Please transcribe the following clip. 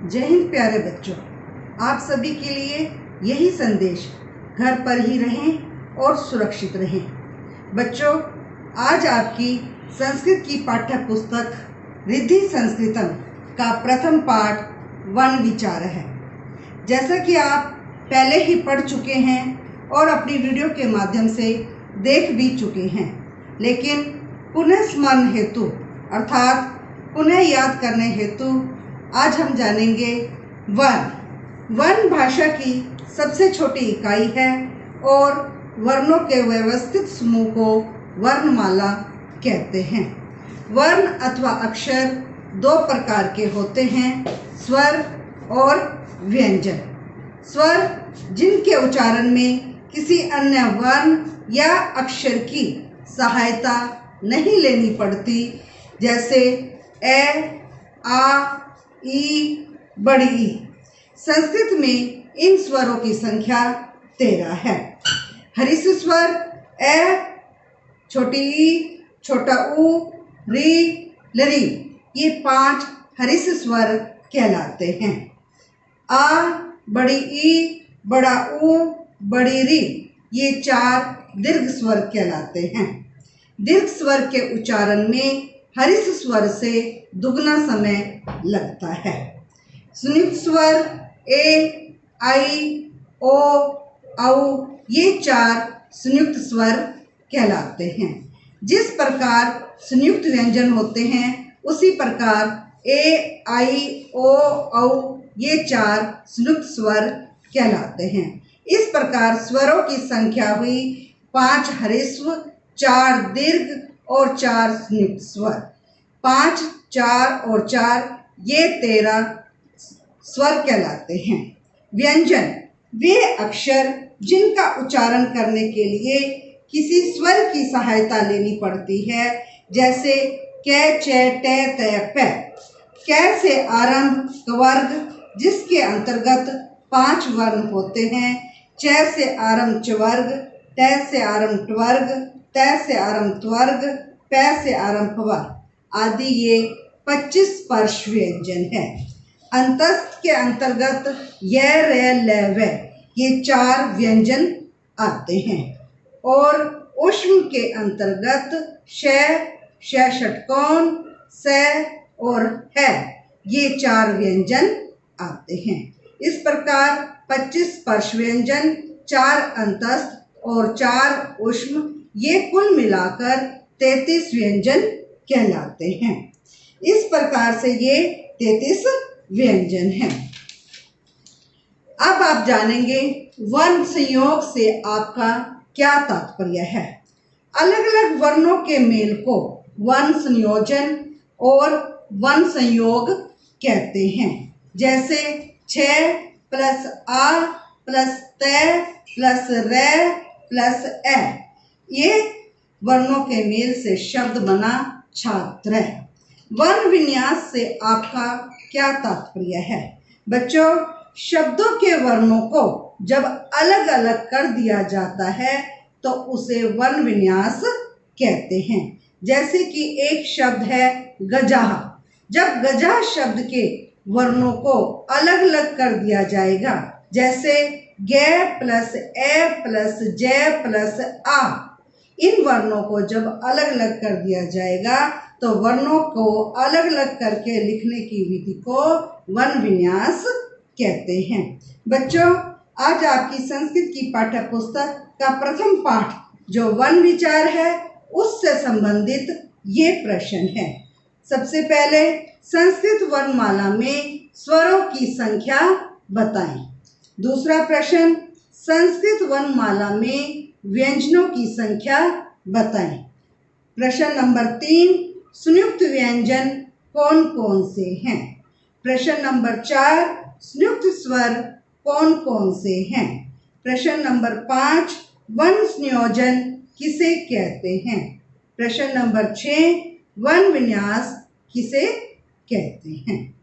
जय हिंद प्यारे बच्चों, आप सभी के लिए यही संदेश, घर पर ही रहें और सुरक्षित रहें। बच्चों, आज आपकी संस्कृत की पाठ्य पुस्तक रिद्धि संस्कृतम का प्रथम पाठ वन विचार है। जैसा कि आप पहले ही पढ़ चुके हैं और अपनी वीडियो के माध्यम से देख भी चुके हैं, लेकिन पुनः स्मरण हेतु अर्थात पुनः याद करने हेतु आज हम जानेंगे वन। वन भाषा की सबसे छोटी इकाई है और वर्णों के व्यवस्थित समूह को वर्णमाला कहते हैं। वर्ण अथवा अक्षर दो प्रकार के होते हैं, स्वर और व्यंजन। स्वर जिनके उच्चारण में किसी अन्य वर्ण या अक्षर की सहायता नहीं लेनी पड़ती, जैसे ए, आ, ई, बड़ी ई। संस्कृत में इन स्वरों की संख्या 13 है। हरिस स्वर ए, छोटी ई, छोटा ऊ, री, लरी, ये 5 हरिस स्वर कहलाते हैं। आ, बड़ी ई, बड़ा ऊ, बड़ी री, ये 4 दीर्घ स्वर कहलाते हैं। दीर्घ स्वर के उच्चारण में हरिस स्वर से दुगना समय लगता है। संयुक्त स्वर ए, आई, ओ, औ, ये 4 संयुक्त स्वर कहलाते हैं। जिस प्रकार संयुक्त व्यंजन होते हैं, उसी प्रकार ए, आई, ओ, औ, ये 4 संयुक्त स्वर कहलाते हैं। इस प्रकार स्वरों की संख्या हुई 5 हरिस्व, 4 दीर्घ और 4 संयुक्त स्वर। 5, 4 और 4 ये 13 स्वर कहलाते हैं। व्यंजन वे अक्षर जिनका उच्चारण करने के लिए किसी स्वर की सहायता लेनी पड़ती है, जैसे क, च, ट, त, प। क से आरंभ कवर्ग, जिसके अंतर्गत 5 वर्ण होते हैं। च से आरंभ चवर्ग, ट से आरंभ टवर्ग, त से आरंभ त्वर्ग, प से आरंभ वर्ग आदि ये 25 स्पर्श व्यंजन है। अंतस्थ के अंतर्गत य, र, ल, व, ये 4 व्यंजन आते हैं और ऊष्म के अंतर्गत श, षटकोण, स और ह, ये 4 व्यंजन आते हैं। इस प्रकार 25 स्पर्श व्यंजन, 4 अंतस्थ और 4 ऊष्म, ये कुल मिलाकर 33 व्यंजन कहलाते हैं। इस प्रकार से ये 33 व्यंजन हैं। अब आप जानेंगे वर्ण संयोग से आपका क्या तात्पर्य है। अलग अलग वर्णों के मेल को वर्ण संयोजन और वर्ण संयोग कहते हैं। जैसे 6 प्लस आ प्लस त प्लस र प्लस ए, ये वर्णों के मेल से शब्द बना छात्र। वर्ण विन्यास से आपका क्या तात्पर्य है। बच्चों, शब्दों के वर्णों को जब अलग अलग कर दिया जाता है तो उसे वर्ण विन्यास कहते हैं। जैसे कि एक शब्द है गजाह, जब गजाह शब्द के वर्णों को अलग अलग कर दिया जाएगा, जैसे ग प्लस ए प्लस ज प्लस आ, इन वर्णों को जब अलग अलग कर दिया जाएगा तो वर्णों को अलग अलग करके लिखने की विधि को वर्ण विन्यास कहते हैं। बच्चों, आज आपकी संस्कृत की पाठ्य पुस्तक का प्रथम पाठ जो वन विचार है, उससे संबंधित ये प्रश्न है। सबसे पहले संस्कृत वर्णमाला में स्वरों की संख्या बताएं। दूसरा प्रश्न, संस्कृत वर्णमाला में व्यंजनों की संख्या बताएं। प्रश्न नंबर 3, संयुक्त व्यंजन कौन कौन से हैं। प्रश्न नंबर 4, संयुक्त स्वर कौन कौन से हैं। प्रश्न नंबर 5, वर्ण संयोजन किसे कहते हैं। प्रश्न नंबर 6, वर्ण विन्यास किसे कहते हैं।